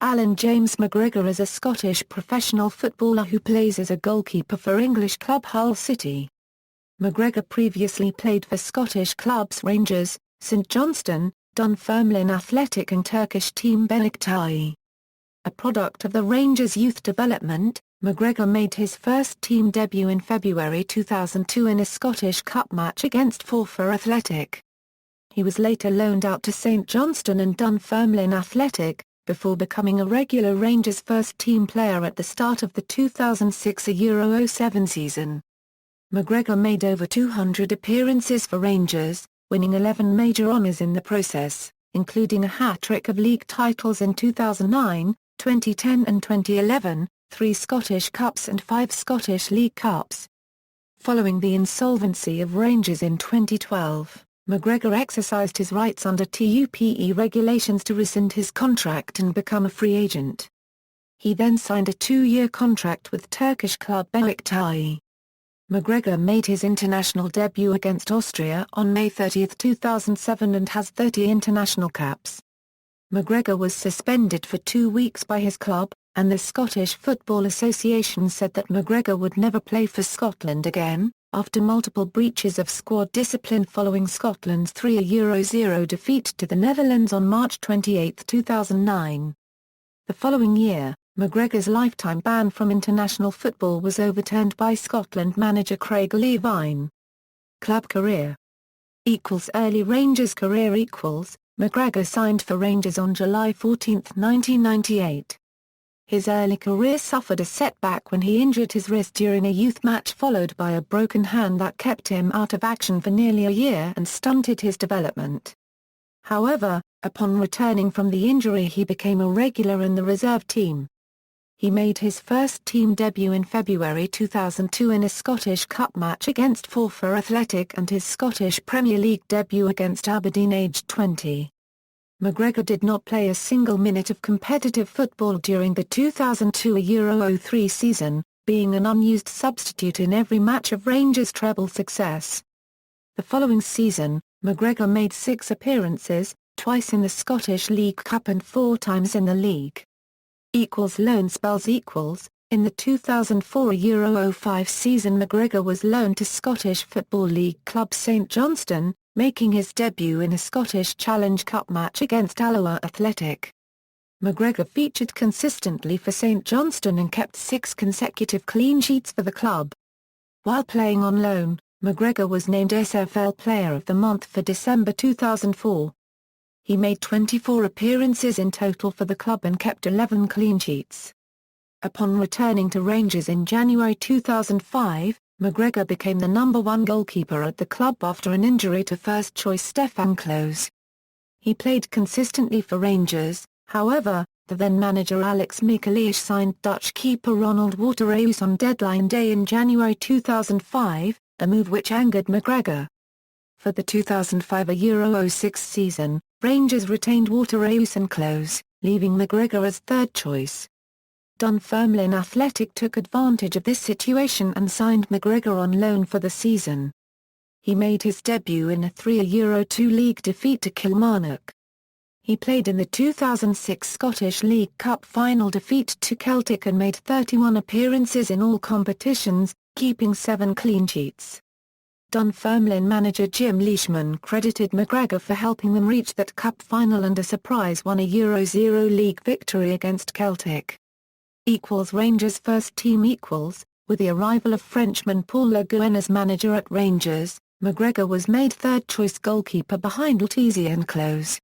Allan James McGregor is a Scottish professional footballer who plays as a goalkeeper for English club Hull City. McGregor previously played for Scottish clubs Rangers, St Johnstone, Dunfermline Athletic and Turkish team Beşiktaş. A product of the Rangers youth development, McGregor made his first team debut in February 2002 in a Scottish Cup match against Forfar Athletic. He was later loaned out to St Johnstone and Dunfermline Athletic, before becoming a regular Rangers first-team player at the start of the 2006-07 season. McGregor made over 200 appearances for Rangers, winning 11 major honours in the process, including a hat-trick of league titles in 2009, 2010 and 2011, 3 Scottish Cups and 5 Scottish League Cups. Following the insolvency of Rangers in 2012, McGregor exercised his rights under TUPE regulations to rescind his contract and become a free agent. He then signed a 2-year contract with Turkish club Beşiktaş. McGregor made his international debut against Austria on May 30, 2007 and has 30 international caps. McGregor was suspended for 2 weeks by his club, and the Scottish Football Association said that McGregor would never play for Scotland again, after multiple breaches of squad discipline following Scotland's 3-0 defeat to the Netherlands on March 28, 2009. The following year, McGregor's lifetime ban from international football was overturned by Scotland manager Craig Levein. Club career Early Rangers career McGregor signed for Rangers on July 14, 1998. His early career suffered a setback when he injured his wrist during a youth match followed by a broken hand that kept him out of action for nearly a year and stunted his development. However, upon returning from the injury he became a regular in the reserve team. He made his first team debut in February 2002 in a Scottish Cup match against Forfar Athletic and his Scottish Premier League debut against Aberdeen aged 20. McGregor did not play a single minute of competitive football during the 2002-03 season, being an unused substitute in every match of Rangers' treble success. The following season, McGregor made 6 appearances, twice in the Scottish League Cup and 4 times in the league. Loan spells In the 2004-05 season McGregor was loaned to Scottish Football League club St Johnstone, making his debut in a Scottish Challenge Cup match against Allan Athletic. McGregor featured consistently for St Johnstone and kept 6 consecutive clean sheets for the club. While playing on loan, McGregor was named SFL Player of the Month for December 2004. He made 24 appearances in total for the club and kept 11 clean sheets. Upon returning to Rangers in January 2005, McGregor became the #1 goalkeeper at the club after an injury to first-choice Stefan Klose. He played consistently for Rangers, however, the then-manager Alex Michaelisz signed Dutch keeper Ronald Waterreus on deadline day in January 2005, a move which angered McGregor. For the 2005-06 season, Rangers retained Waterreus and Klose, leaving McGregor as third choice. Dunfermline Athletic took advantage of this situation and signed McGregor on loan for the season. He made his debut in a 3-2 league defeat to Kilmarnock. He played in the 2006 Scottish League Cup final defeat to Celtic and made 31 appearances in all competitions, keeping 7 clean sheets. Dunfermline manager Jim Leishman credited McGregor for helping them reach that cup final and a surprise 1-0 league victory against Celtic. Rangers first team With the arrival of Frenchman Paul Le Guen as manager at Rangers, McGregor was made third-choice goalkeeper behind Lutisi and Klose.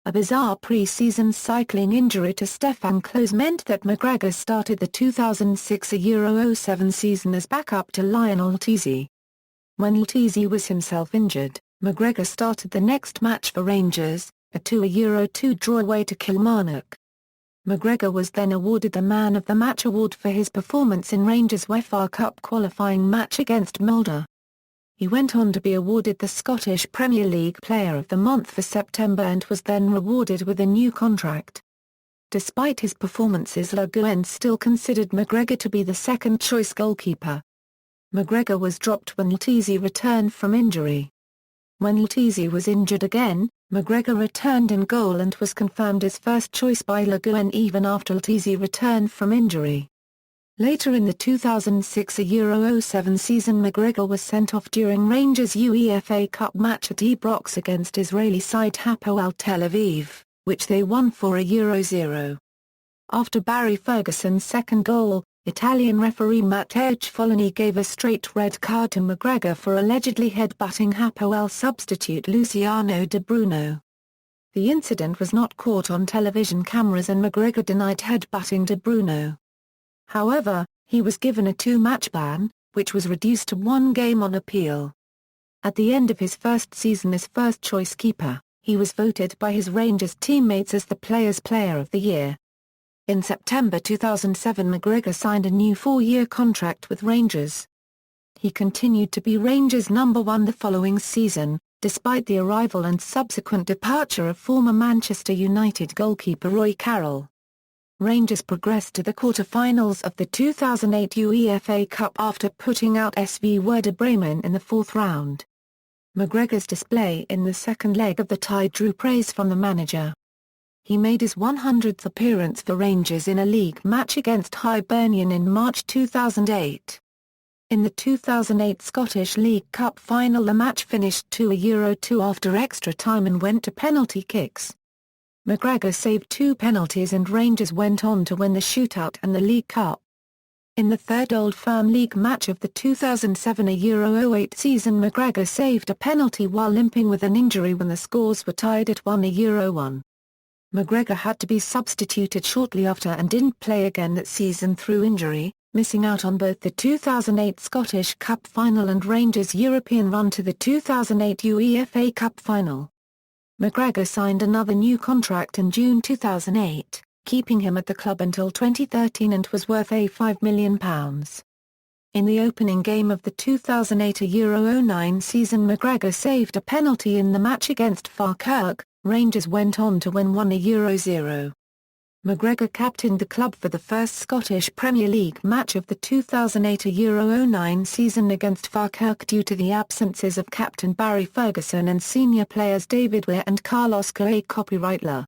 A bizarre pre-season cycling injury to Stefan Klose meant that McGregor started the 2006-07 season as backup to Lionel Lutisi. When Lutisi was himself injured, McGregor started the next match for Rangers, a 2-2 draw away to Kilmarnock. McGregor was then awarded the Man of the Match award for his performance in Rangers' UEFA Cup qualifying match against Molde. He went on to be awarded the Scottish Premier League Player of the Month for September and was then rewarded with a new contract. Despite his performances, Le Guen still considered McGregor to be the second-choice goalkeeper. McGregor was dropped when Lutisi returned from injury. When Lutisi was injured again, McGregor returned in goal and was confirmed as first choice by Le Guen even after Letizy returned from injury. Later in the 2006 Euro 07 season, McGregor was sent off during Rangers' UEFA Cup match at Ibrox against Israeli side Hapoel Tel Aviv, which they won for Euro 0. After Barry Ferguson's second goal, Italian referee Matteo Cipollini gave a straight red card to McGregor for allegedly headbutting Hapoel substitute Luciano De Bruno. The incident was not caught on television cameras and McGregor denied headbutting De Bruno. However, he was given a 2-match ban, which was reduced to 1 game on appeal. At the end of his first season as first-choice keeper, he was voted by his Rangers teammates as the Players' Player of the Year. In September 2007, McGregor signed a new 4-year contract with Rangers. He continued to be Rangers' number 1 the following season, despite the arrival and subsequent departure of former Manchester United goalkeeper Roy Carroll. Rangers progressed to the quarter-finals of the 2008 UEFA Cup after putting out SV Werder Bremen in the 4th round. McGregor's display in the second leg of the tie drew praise from the manager. He made his 100th appearance for Rangers in a league match against Hibernian in March 2008. In the 2008 Scottish League Cup final, the match finished 2-2 after extra time and went to penalty kicks. McGregor saved 2 penalties and Rangers went on to win the shootout and the League Cup. In the third Old Firm League match of the 2007 Euro 08 season, McGregor saved a penalty while limping with an injury when the scores were tied at 1-1. McGregor had to be substituted shortly after and didn't play again that season through injury, missing out on both the 2008 Scottish Cup final and Rangers' European run to the 2008 UEFA Cup final. McGregor signed another new contract in June 2008, keeping him at the club until 2013 and was worth £5 million. In the opening game of the 2008 Euro 09 season, McGregor saved a penalty in the match against Falkirk. Rangers went on to win 1-0. McGregor captained the club for the first Scottish Premier League match of the 2008 Euro 09 season against Falkirk due to the absences of captain Barry Ferguson and senior players David Weir and Carlos Correa Copyrightler.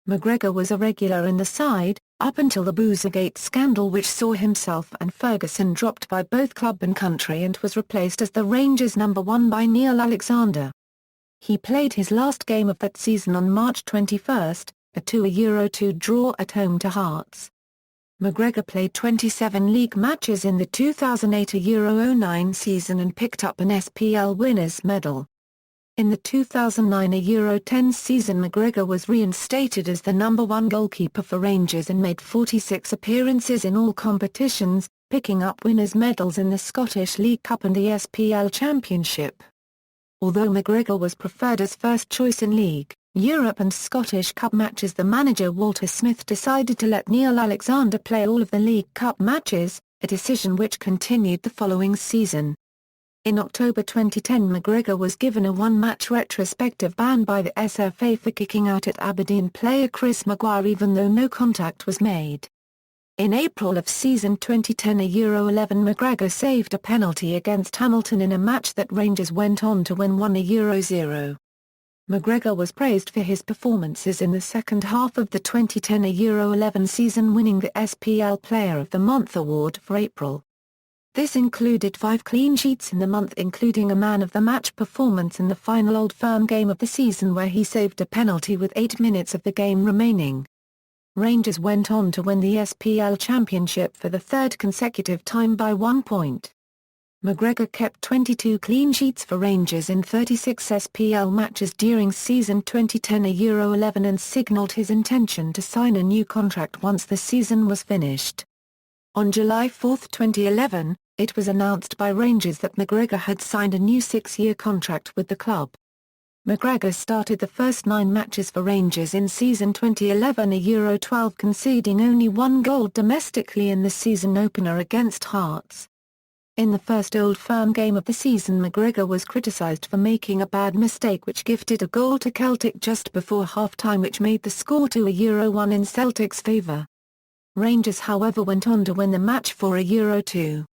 McGregor was a regular in the side, up until the Boozergate scandal, which saw himself and Ferguson dropped by both club and country, and was replaced as the Rangers' number 1 by Neil Alexander. He played his last game of that season on March 21, a 2-2 draw at home to Hearts. McGregor played 27 league matches in the 2008 Euro 09 season and picked up an SPL Winners' Medal. In the 2009 Euro 10 season, McGregor was reinstated as the number 1 goalkeeper for Rangers and made 46 appearances in all competitions, picking up winners' medals in the Scottish League Cup and the SPL Championship. Although McGregor was preferred as first choice in League, Europe and Scottish Cup matches, the manager Walter Smith decided to let Neil Alexander play all of the League Cup matches, a decision which continued the following season. In October 2010, McGregor was given a 1-match retrospective ban by the SFA for kicking out at Aberdeen player Chris Maguire even though no contact was made. In April of season 2010 Euro 11, McGregor saved a penalty against Hamilton in a match that Rangers went on to win 1-0. McGregor was praised for his performances in the second half of the 2010 Euro 11 season, winning the SPL Player of the Month award for April. This included 5 clean sheets in the month, including a man of the match performance in the final Old Firm game of the season where he saved a penalty with 8 minutes of the game remaining. Rangers went on to win the SPL Championship for the 3rd consecutive time by 1 point. McGregor kept 22 clean sheets for Rangers in 36 SPL matches during season 2010 Euro 11 and signalled his intention to sign a new contract once the season was finished. On July 4, 2011, it was announced by Rangers that McGregor had signed a new 6-year contract with the club. McGregor started the first 9 matches for Rangers in season 2011 Euro 12, conceding only 1 goal domestically in the season opener against Hearts. In the first Old Firm game of the season, McGregor was criticised for making a bad mistake which gifted a goal to Celtic just before half-time, which made the score 2-1 in Celtic's favour. Rangers however went on to win the match for Euro 2.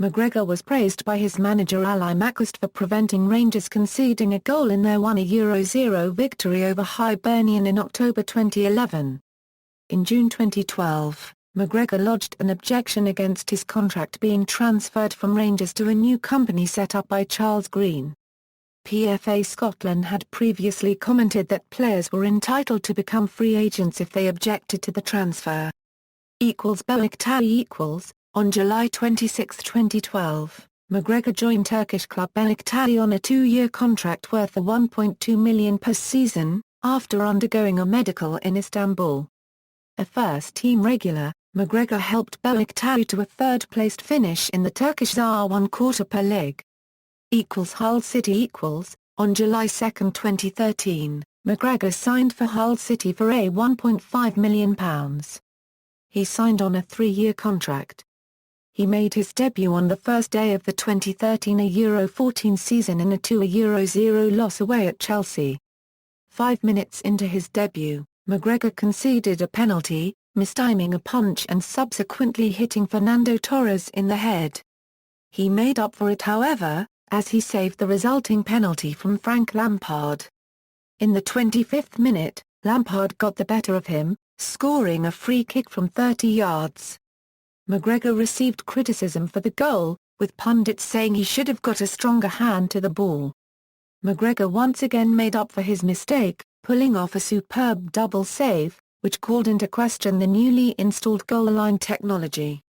McGregor was praised by his manager Allan McGregor for preventing Rangers conceding a goal in their 1-0 victory over Hibernian in October 2011. In June 2012, McGregor lodged an objection against his contract being transferred from Rangers to a new company set up by Charles Green. PFA Scotland had previously commented that players were entitled to become free agents if they objected to the transfer. Beşiktaş. On July 26, 2012, McGregor joined Turkish club Beşiktaş on a 2-year contract worth $1.2 million per season, after undergoing a medical in Istanbul. A first-team regular, McGregor helped Beşiktaş to a third-placed finish in the Turkish R1 Quarter League. Hull City. On July 2, 2013, McGregor signed for Hull City for a £1.5 million. He signed on a 3-year contract. He made his debut on the first day of the 2013 Euro 14 season in a 2-0 loss away at Chelsea. 5 minutes into his debut, McGregor conceded a penalty, mistiming a punch and subsequently hitting Fernando Torres in the head. He made up for it however, as he saved the resulting penalty from Frank Lampard. In the 25th minute, Lampard got the better of him, scoring a free kick from 30 yards. McGregor received criticism for the goal, with pundits saying he should have got a stronger hand to the ball. McGregor once again made up for his mistake, pulling off a superb double save, which called into question the newly installed goal line technology.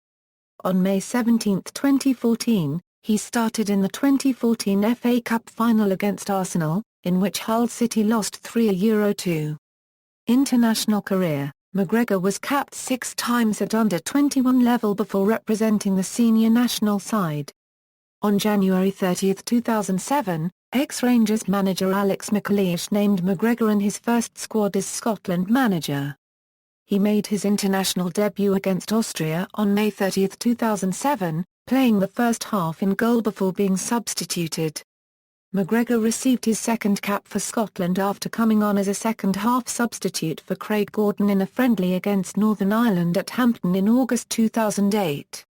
On May 17, 2014, he started in the 2014 FA Cup final against Arsenal, in which Hull City lost 3-2. International career. McGregor was capped 6 times at under-21 level before representing the senior national side. On January 30, 2007, ex-Rangers manager Allan McGregor named McGregor in his first squad as Scotland manager. He made his international debut against Austria on May 30, 2007, playing the first half in goal before being substituted. McGregor received his second cap for Scotland after coming on as a second-half substitute for Craig Gordon in a friendly against Northern Ireland at Hampden in August 2008.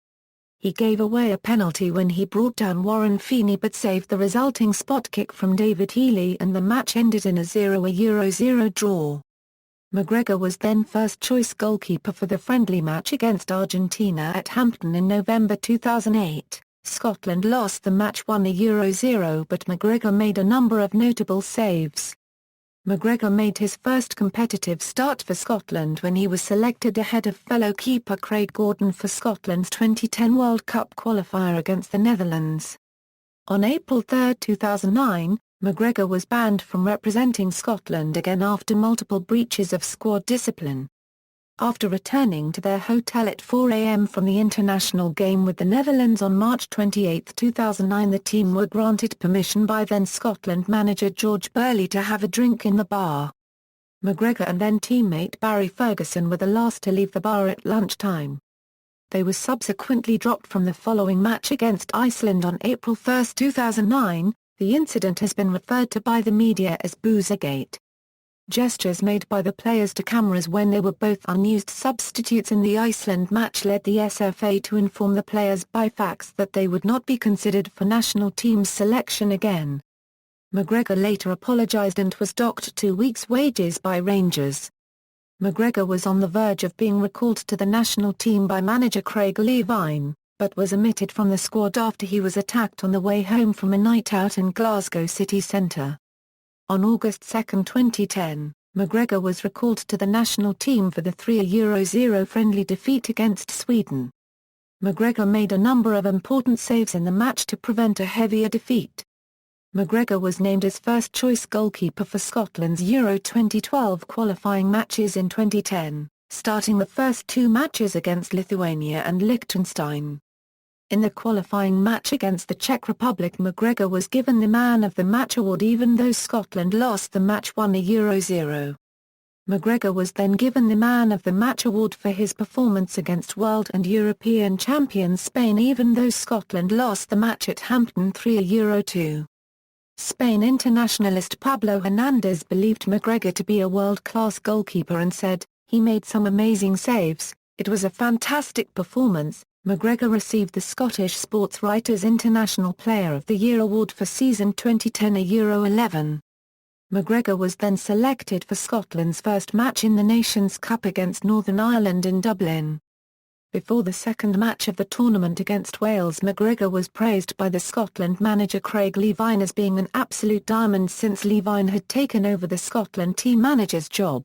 He gave away a penalty when he brought down Warren Feeney but saved the resulting spot kick from David Healy and the match ended in a 0-0 draw. McGregor was then first-choice goalkeeper for the friendly match against Argentina at Hampden in November 2008. Scotland lost the match 1-0 but McGregor made a number of notable saves. McGregor made his first competitive start for Scotland when he was selected ahead of fellow keeper Craig Gordon for Scotland's 2010 World Cup qualifier against the Netherlands. On April 3, 2009, McGregor was banned from representing Scotland again after multiple breaches of squad discipline. After returning to their hotel at 4 a.m. from the international game with the Netherlands on March 28, 2009, the team were granted permission by then Scotland manager George Burley to have a drink in the bar. McGregor and then teammate Barry Ferguson were the last to leave the bar at lunchtime. They were subsequently dropped from the following match against Iceland on April 1, 2009. The incident has been referred to by the media as Boozergate. Gestures made by the players to cameras when they were both unused substitutes in the Iceland match led the SFA to inform the players by fax that they would not be considered for national team selection again. McGregor later apologised and was docked 2 weeks' wages by Rangers. McGregor was on the verge of being recalled to the national team by manager Craig Levein, but was omitted from the squad after he was attacked on the way home from a night out in Glasgow city centre. On August 2, 2010, McGregor was recalled to the national team for the 3-0 friendly defeat against Sweden. McGregor made a number of important saves in the match to prevent a heavier defeat. McGregor was named as first-choice goalkeeper for Scotland's Euro 2012 qualifying matches in 2010, starting the first 2 matches against Lithuania and Liechtenstein. In the qualifying match against the Czech Republic, McGregor was given the Man of the Match award even though Scotland lost the match 1-0. McGregor was then given the Man of the Match award for his performance against world and European champions Spain even though Scotland lost the match at Hampden 3-2. Spain internationalist Pablo Hernandez believed McGregor to be a world-class goalkeeper and said, "He made some amazing saves, it was a fantastic performance, McGregor received the Scottish Sports Writers' International Player of the Year award for season 2010 Euro 11. McGregor was then selected for Scotland's first match in the Nations Cup against Northern Ireland in Dublin. Before the second match of the tournament against Wales, McGregor was praised by the Scotland manager Craig Levein as being an absolute diamond since Levein had taken over the Scotland team manager's job.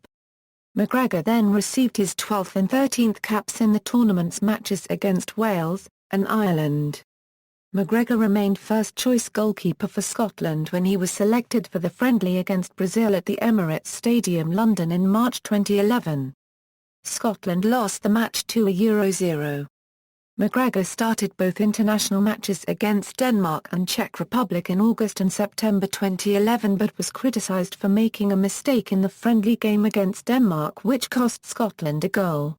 McGregor then received his 12th and 13th caps in the tournament's matches against Wales and Ireland. McGregor remained first-choice goalkeeper for Scotland when he was selected for the friendly against Brazil at the Emirates Stadium, London in March 2011. Scotland lost the match 2-0. McGregor started both international matches against Denmark and Czech Republic in August and September 2011 but was criticised for making a mistake in the friendly game against Denmark which cost Scotland a goal.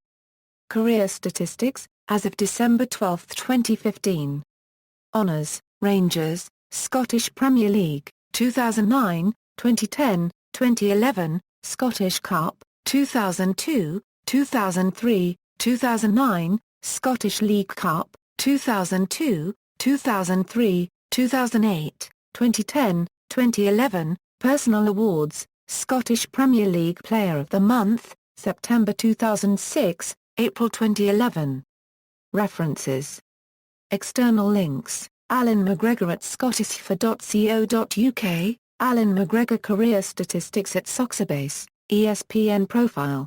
Career statistics, as of December 12, 2015. Honours: Rangers, Scottish Premier League, 2009, 2010, 2011, Scottish Cup, 2002, 2003, 2009, Scottish League Cup, 2002, 2003, 2008, 2010, 2011, Personal Awards, Scottish Premier League Player of the Month, September 2006, April 2011. References. External links: Allan McGregor at scottish.co.uk, Allan McGregor career statistics at Soxerbase, ESPN profile.